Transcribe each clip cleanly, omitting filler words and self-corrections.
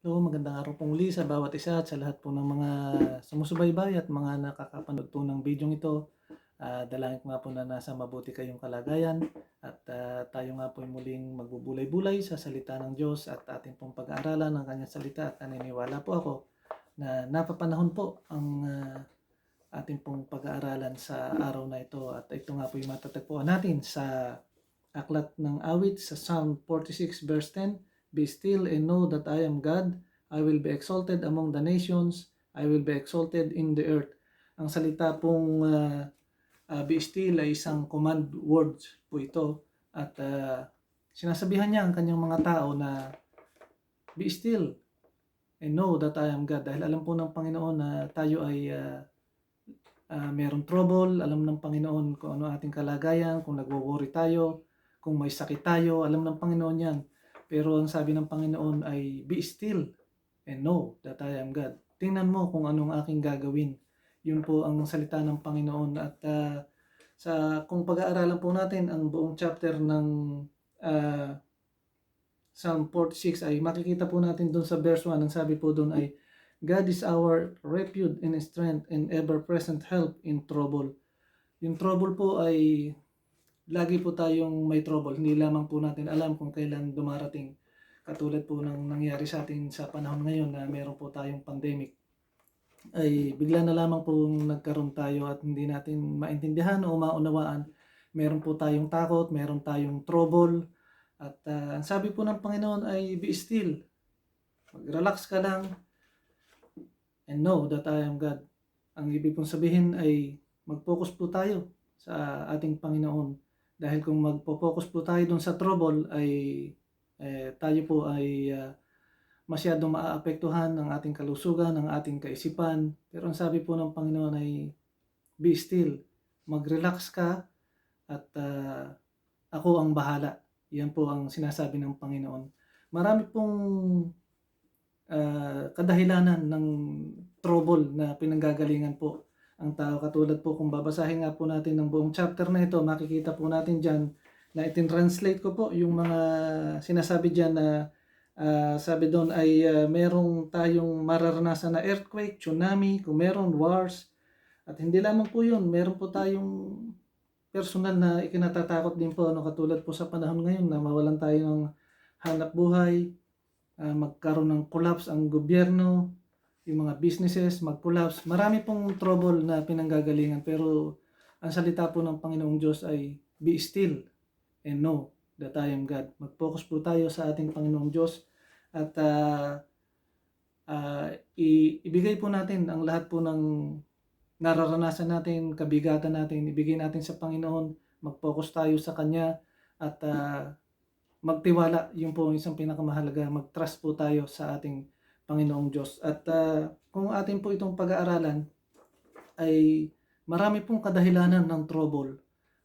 Hello, magandang araw po muli sa bawat isa at sa lahat po ng mga sumusubaybay at mga nakakapanood po ng bidyong ito. Dalangin ko nga po na nasa mabuti kayong kalagayan at tayo nga po ay muling magbubulay-bulay sa salita ng Diyos at ating pong pag-aaralan ng kanyang salita at naniniwala po ako na napapanahon po ang ating pong pag-aaralan sa araw na ito at ito nga po yung matatagpuan natin sa Aklat ng Awit sa Psalm 46 verse 10. Be still and know that I am God. I will be exalted among the nations. I will be exalted in the earth. Ang salita pong be still ay isang command words po ito. At sinasabihan niya ang kanyang mga tao na be still and know that I am God. Dahil alam po ng Panginoon na tayo ay merong trouble. Alam ng Panginoon kung ano ating kalagayan, kung nagwo-worry tayo, kung may sakit tayo, alam ng Panginoon yan. Pero ang sabi ng Panginoon ay, be still and know that I am God. Tingnan mo kung anong aking gagawin. Yun po ang salita ng Panginoon. At kung pag-aaralan po natin ang buong chapter ng Psalm 46 ay makikita po natin doon sa verse 1. Ang sabi po doon ay, God is our refuge and strength and ever-present help in trouble. Yung trouble po ay lagi po tayong may trouble. Hindi lamang po natin alam kung kailan dumarating. Katulad po ng nangyari sa atin sa panahon ngayon na meron po tayong pandemic. Ay bigla na lamang po nagkaroon tayo at hindi natin maintindihan o maunawaan. Meron po tayong takot, meron tayong trouble. At ang sabi po ng Panginoon ay be still. Mag-relax ka lang and know that I am God. Ang ibig pong sabihin ay mag-focus po tayo sa ating Panginoon. Dahil kung magpo-focus po tayo dun sa trouble ay tayo po ay masyadong maaapektuhan ng ating kalusugan, ng ating kaisipan. Pero ang sabi po ng Panginoon ay be still, mag-relax ka at ako ang bahala. Yan po ang sinasabi ng Panginoon. Marami pong kadahilanan ng trouble na pinanggagalingan po ang tao. Katulad po kung babasahin nga po natin ng buong chapter na ito, makikita po natin dyan na itin-translate ko po yung mga sinasabi dyan na sabi doon ay merong tayong mararanasan na earthquake, tsunami, kung meron wars. At hindi lamang po yun, meron po tayong personal na ikinatatakot din po, katulad po sa panahon ngayon na mawalan tayo ng hanap buhay, magkaroon ng collapse ang gobyerno, yung mga businesses mag-collapse. Marami pong trouble na pinanggagalingan, pero ang salita po ng Panginoong Diyos ay be still and know that I am God. Mag-focus po tayo sa ating Panginoong Diyos at ibigay po natin ang lahat po ng nararanasan natin, kabigatan natin, ibigay natin sa Panginoon, mag-focus tayo sa Kanya at magtiwala. Yun po isang pinakamahalaga, mag-trust po tayo sa ating Panginoong Diyos. At kung atin po itong pag-aaralan ay marami pong kadahilanan ng trouble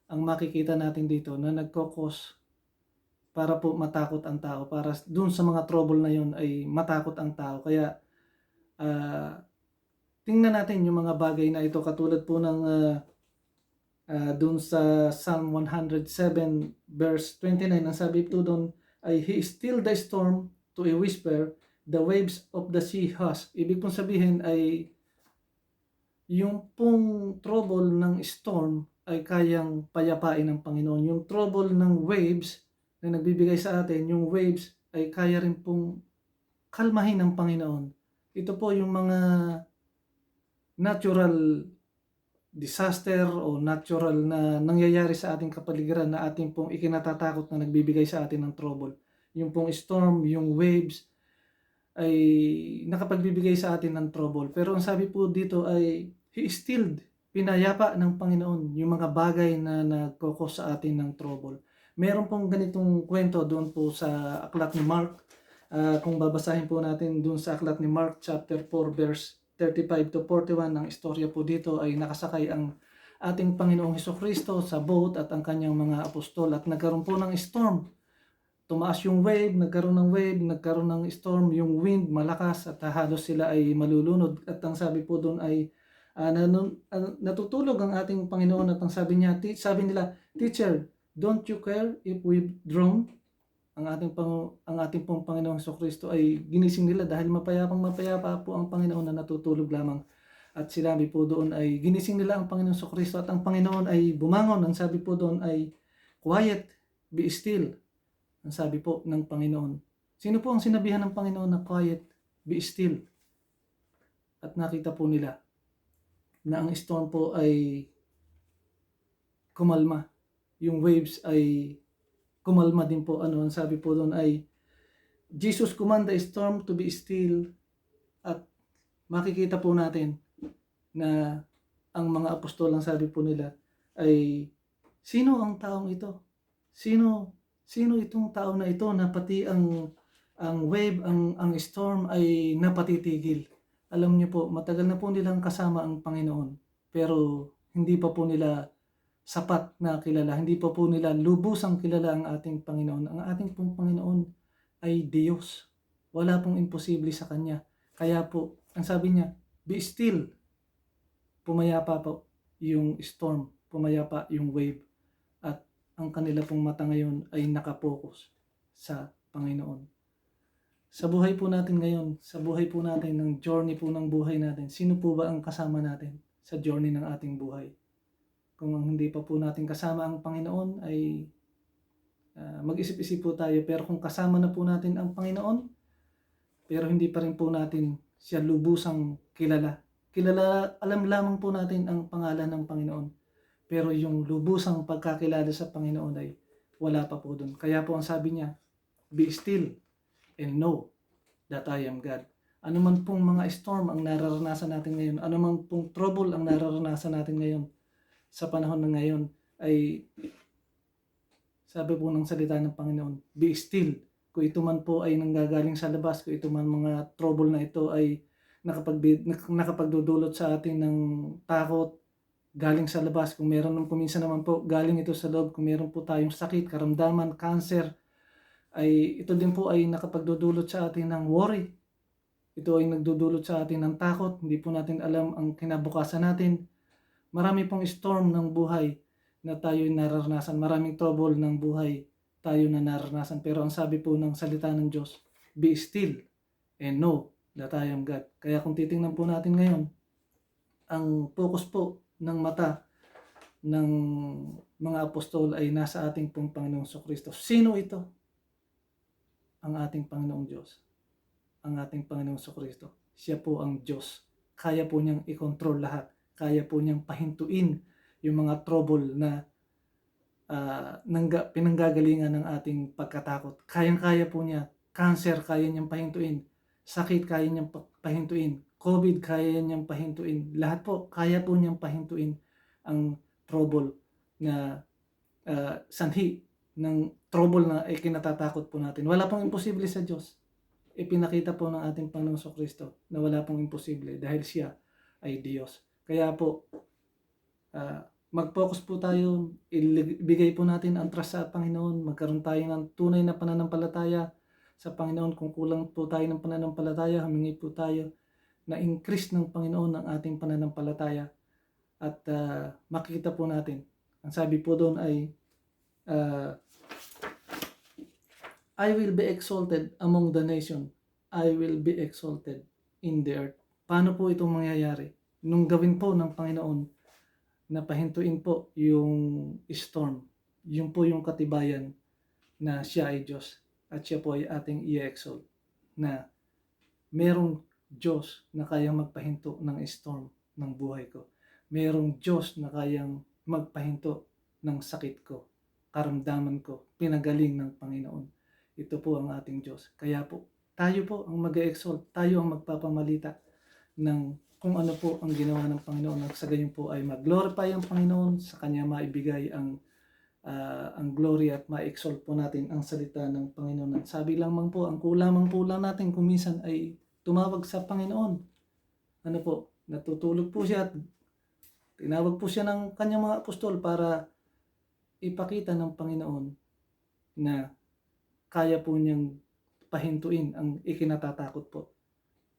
ang makikita natin dito na nagkokos para po matakot ang tao, para dun sa mga trouble na yun ay matakot ang tao. Kaya tingnan natin yung mga bagay na ito, katulad po ng dun sa Psalm 107 verse 29, ang sabi po dun ay, He stilled the storm to a whisper, the waves of the sea hush. Ibig pong sabihin ay yung pong trouble ng storm ay kayang payapain ng Panginoon. Yung trouble ng waves na nagbibigay sa atin, yung waves ay kaya rin pong kalmahin ng Panginoon. Ito po yung mga natural disaster o natural na nangyayari sa ating kapaligiran na ating pong ikinatatakot na nagbibigay sa atin ng trouble. Yung pong storm, yung waves ay nakapagbibigay sa atin ng trouble. Pero ang sabi po dito ay He stilled, pinayapa ng Panginoon yung mga bagay na nagkokos sa atin ng trouble. Meron pong ganitong kwento doon po sa aklat ni Mark. Kung babasahin po natin doon sa aklat ni Mark chapter 4 verse 35 to 41, ang istorya po dito ay nakasakay ang ating Panginoong Hesukristo sa boat at ang kanyang mga apostol at nagkaroon po ng storm. Tumaas yung wave, nagkaroon ng storm, yung wind malakas at halos sila ay malulunod. At ang sabi po doon ay natutulog ang ating Panginoon at ang sabi nila, Teacher, don't you care if we drown? ang ating pong Panginoong Jesucristo ay ginising nila dahil mapayapa po ang Panginoon na natutulog lamang. At sinabi po doon ay ginising nila ang Panginoong Jesucristo at ang Panginoon ay bumangon. Ang sabi po doon ay, quiet, be still. Ang sabi po ng Panginoon. Sino po ang sinabihan ng Panginoon na quiet, be still? At nakita po nila na ang storm po ay kumalma. Yung waves ay kumalma din po. Ang sabi po doon ay, Jesus command the storm to be still. At makikita po natin na ang mga apostol, ang sabi po nila ay, sino ang taong ito? Sino itong tao na ito na pati ang wave, ang storm ay napatitigil? Alam niyo po, matagal na po nilang kasama ang Panginoon, pero hindi pa po nila sapat na kilala, hindi pa po nila lubusang kilala ang ating Panginoon. Ang ating pong Panginoon ay Diyos. Wala pong imposible sa Kanya. Kaya po, ang sabi niya, be still. Pumayapa po yung storm, pumayapa yung wave. At ang kanila pong mata ngayon ay nakapokus sa Panginoon. Sa buhay po natin ngayon, sa buhay po natin, ng journey po ng buhay natin, sino po ba ang kasama natin sa journey ng ating buhay? Kung hindi pa po natin kasama ang Panginoon ay mag-isip-isip po tayo. Pero kung kasama na po natin ang Panginoon, pero hindi pa rin po natin siya lubusang kilala. Alam lamang po natin ang pangalan ng Panginoon. Pero yung lubusang pagkakilala sa Panginoon ay wala pa po doon. Kaya po ang sabi niya, be still and know that I am God. Ano man pong mga storm ang nararanasan natin ngayon, ano man pong trouble ang nararanasan natin ngayon, sa panahon na ngayon, ay sabi po ng salita ng Panginoon, be still. Kung ito man po ay nanggagaling sa labas, kung ito man mga trouble na ito ay nakapagdudulot sa atin ng takot, galing sa labas, kung meron kuminsan naman po galing ito sa loob, kung meron po tayong sakit, karamdaman, cancer, ay ito din po ay nakapagdudulot sa atin ng worry. Ito ay nagdudulot sa atin ng takot, hindi po natin alam ang kinabukasan natin. Marami pong storm ng buhay na tayo nararanasan, maraming trouble ng buhay tayo na nararanasan. Pero ang sabi po ng salita ng Diyos, be still and know that I am God. Kaya kung titingnan po natin ngayon, ang focus po ng mata ng mga apostol ay nasa ating pong Panginoong Jesucristo. Sino ito? Ang ating Panginoong Diyos. Ang ating Panginoong Jesucristo. Siya po ang Diyos. Kaya po niyang i-control lahat. Kaya po niyang pahintuin yung mga trouble na pinanggagalingan ng ating pagkatakot. Kayang-kaya po niya. Cancer, kaya niyang pahintuin. Sakit, kaya niyang pahintuin. COVID, kaya niyang pahintuin. Lahat po, kaya po niyang pahintuin ang trouble na sanhi ng trouble na kinatatakot po natin. Wala pong imposible sa Diyos. Ipinakita po ng ating Panginoong Jesucristo na wala pong imposible dahil siya ay Diyos. Kaya po, mag-focus po tayo, ibigay po natin ang trust sa Panginoon, magkaroon tayo ng tunay na pananampalataya sa Panginoon. Kung kulang po tayo ng pananampalataya, humingi po tayo na increase ng Panginoon ang ating pananampalataya at makikita po natin. Ang sabi po doon ay, I will be exalted among the nation. I will be exalted in the earth. Paano po itong mangyayari? Nung gawin po ng Panginoon na pahintuin po yung storm, yun po yung katibayan na siya ay Diyos at siya po ay ating i-exalt, na merong Diyos na kayang magpahinto ng storm ng buhay ko. Merong Diyos na kayang magpahinto ng sakit ko, karamdaman ko, pinagaling ng Panginoon. Ito po ang ating Diyos. Kaya po, tayo po ang mag-exalt, tayo ang magpapamalita ng kung ano po ang ginawa ng Panginoon. At sa ganyan po ay mag-glorify ang Panginoon, sa Kanya maibigay ang glory at ma-exalt po natin ang salita ng Panginoon. At sabi lamang po, ang kulamang po lang natin kung minsan ay tumawag sa Panginoon. Ano po, natutulog po siya at tinawag po siya ng kanyang mga apostol para ipakita ng Panginoon na kaya po niyang pahintuin ang ikinatatakot po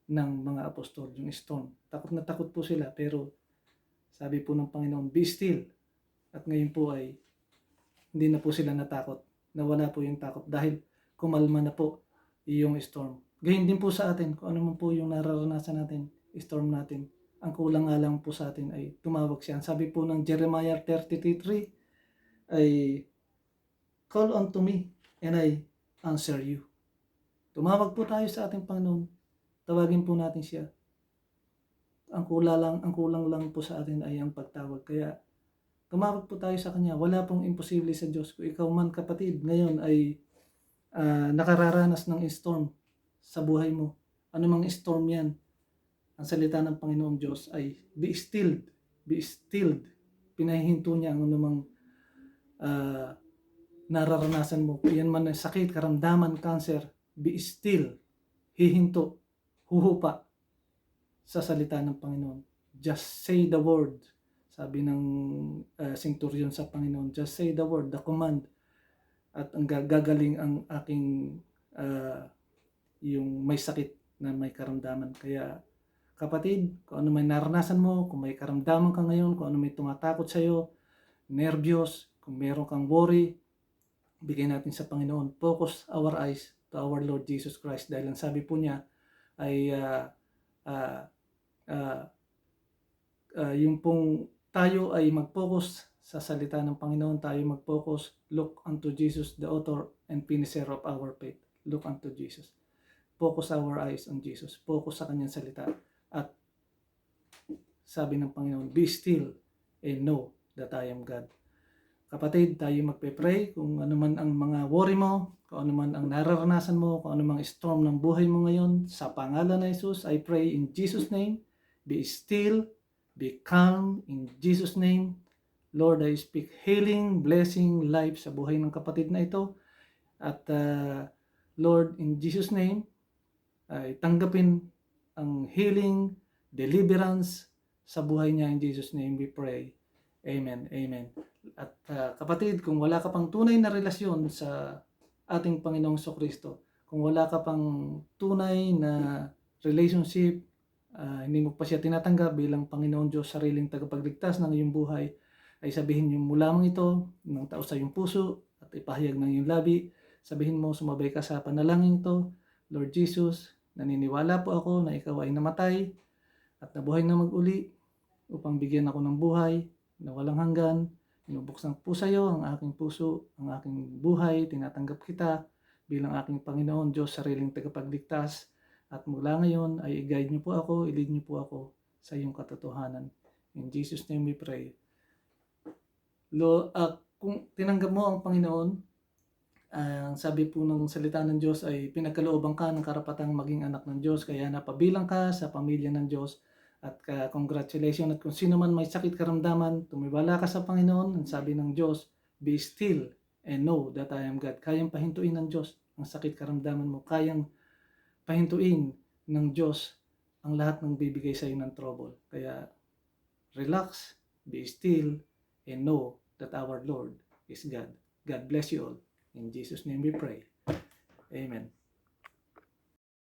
ng mga apostol, yung storm. Takot na takot po sila, pero sabi po ng Panginoon, be still. At ngayon po ay hindi na po sila natakot, nawala po yung takot dahil kumalma na po yung storm. Gayun din po sa atin, kung ano man po yung nararanasan natin, storm natin. Ang kulang nga lang po sa atin ay tumawag siya. Sabi po ng Jeremiah 33 ay, call unto me and I answer you. Tumawag po tayo sa ating Panginoon. Tawagin po natin siya. Ang kulang lang po sa atin ay ang pagtawag. Kaya tumawag po tayo sa Kanya. Wala pong imposible sa Diyos. Kung ikaw man kapatid ngayon ay nakararanas ng storm sa buhay mo, anumang storm yan, ang salita ng Panginoong Diyos ay be stilled. Be stilled. Pinahihinto niya ang anumang nararanasan mo. Yan man ay sakit, karamdaman, cancer, be still. Hihinto. Huhupa sa salita ng Panginoon. Just say the word. Sabi ng centurion sa Panginoon, just say the word, the command. At ang gagaling ang aking yung may sakit na may karamdaman. Kaya kapatid, kung ano may naranasan mo, kung may karamdaman ka ngayon, kung ano may tumatakot sa'yo, nervyos, kung meron kang worry, bigay natin sa Panginoon. Focus our eyes to our Lord Jesus Christ. Dahil ang sabi po niya ay yung pong tayo ay mag-focus sa salita ng Panginoon, tayo mag-focus, look unto Jesus, the author and finisher of our faith. Look unto Jesus. Focus our eyes on Jesus. Focus sa kanyang salita. At sabi ng Panginoon, be still and know that I am God. Kapatid, tayo magpe-pray kung ano man ang mga worry mo, kung ano man ang nararanasan mo, kung ano mang storm ng buhay mo ngayon. Sa pangalan ng Jesus, I pray in Jesus' name, be still, be calm in Jesus' name. Lord, I speak healing, blessing, life sa buhay ng kapatid na ito. At Lord, in Jesus' name, ay tanggapin ang healing, deliverance sa buhay niya. In Jesus' name we pray. Amen. Amen. At kapatid, kung wala ka pang tunay na relasyon sa ating Panginoong Kristo, kung wala ka pang tunay na relationship, hindi mo pa siya tinatanggap bilang Panginoon Diyos, sariling tagapagligtas ng iyong buhay, ay sabihin niyo mo lamang ito ng taos sa iyong puso at ipahayag ng iyong labi. Sabihin mo, sumabay ka sa panalangin ito. Lord Jesus, naniniwala po ako na ikaw ay namatay at nabuhay na mag-uli upang bigyan ako ng buhay na walang hanggan. Inubuksan po sa iyo ang aking puso, ang aking buhay. Tinatanggap kita bilang aking Panginoon Diyos, sariling tagapagligtas. At mula ngayon ay i-guide niyo po ako, i-lead niyo po ako sa iyong katotohanan. In Jesus' name we pray. Kung tinanggap mo ang Panginoon, ang sabi po ng salita ng Diyos ay pinagkalooban ka ng karapatang maging anak ng Diyos, kaya napabilang ka sa pamilya ng Diyos. At congratulations. At kung sino man may sakit karamdaman, tumiwala ka sa Panginoon. Ang sabi ng Diyos, be still and know that I am God. Kayang pahintuin ng Diyos ang sakit karamdaman mo. Kayang pahintuin ng Diyos ang lahat ng bibigay sa iyo ng trouble. Kaya relax, be still, and know that our Lord is God. God bless you all. In Jesus' name we pray. Amen.